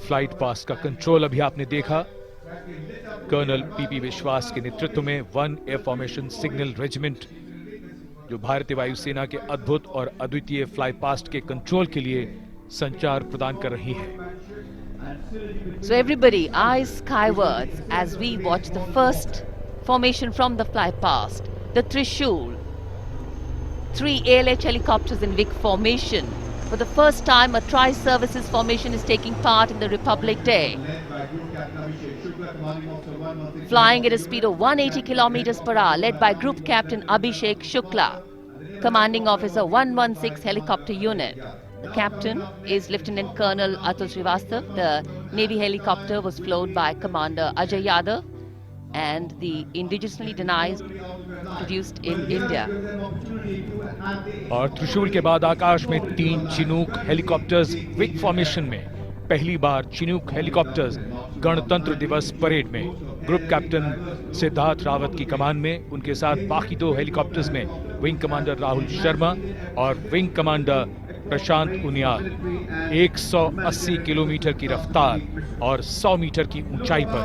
Flight past का control अभी आपने देखा। कर्नल पीपी विश्वास के नेतृत्व में 1 एयर फॉर्मेशन सिग्नल रेजिमेंट, जो भारतीय वायुसेना के अद्भुत और अद्वितीय फ्लाई पास्ट के कंट्रोल के लिए संचार प्रदान कर रही है। So everybody, eyes skywards as we watch the first formation from the fly past, the Trishul. 3 ALH helicopters in Vic formation. For the first time, a tri-services formation is taking part in the Republic Day. Flying at a speed of 180 kilometers per hour, led by Group Captain Abhishek Shukla, Commanding Officer 116 Helicopter Unit. The captain is Lieutenant Colonel Atul Srivastav. The Navy helicopter was flown by Commander Ajay Yadav and the indigenously produced in India. और त्रिशूल के बाद आकाश में 3 Chinook helicopters Wick formation में। पहली बार Chinook helicopters गणतंत्र दिवस parade में। ग्रुप कैप्टन सिद्धार्थ रावत की कमान में, उनके साथ बाकी 2 हेलीकॉप्टर्स में विंग कमांडर राहुल शर्मा और विंग कमांडर प्रशांत उनियाल। 180 किलोमीटर की रफ्तार और 100 मीटर की ऊंचाई पर।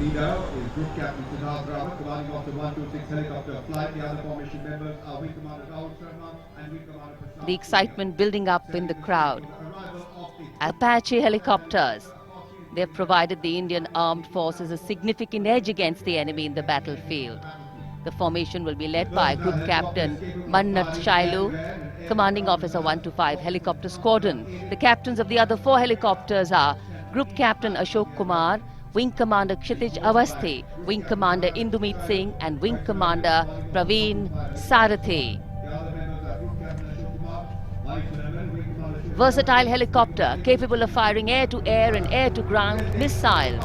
Leader is Group Captain Siddharth Rawat, commanding of the 126 helicopter flight. The other formation members are Wing Commander Rahul Sharma and Wing Commander Prasad. The excitement building up in the crowd. Apache helicopters. They have provided the Indian Armed Forces a significant edge against the enemy in the battlefield. The formation will be led by Group Captain Manoj Shailu, Commanding Officer 125 Helicopter Squadron. The captains of the other 4 helicopters are Group Captain Ashok Kumar, Wing Commander Kshitij Awasthi, Wing Commander Indumeet Singh and Wing Commander Praveen Sarathi. Versatile helicopter capable of firing air-to-air and air-to-ground missiles.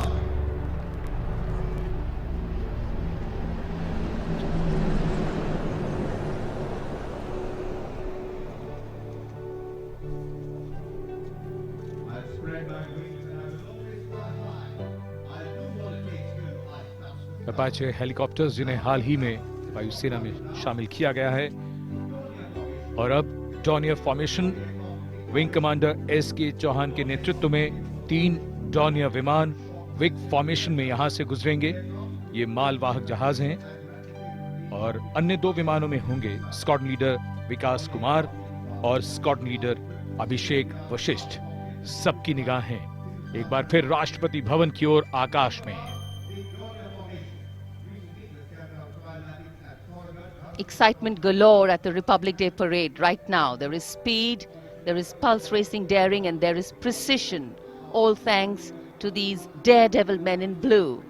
Apache helicopters जिन्हें हाल ही में वायुसेना में शामिल किया गया है। और अब Dornier formation, wing commander S K. Chauhan के नेतृत्व में 3 डॉनियर विमान विक फॉर्मेशन में यहां से गुजरेंगे। ये मालवाहक जहाज हैं और अन्य 2 विमानों में होंगे स्क्वाड्रन लीडर विकास कुमार और स्क्वाड्रन लीडर अभिषेक वशिष्ठ। सबकी निगाहें एक बार फिर राष्ट्रपति भवन की ओर आकाश में। Excitement galore at the Republic Day parade right now. There is speed, there is pulse racing daring, and there is precision, all thanks to these daredevil men in blue.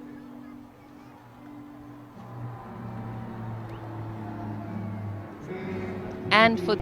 And for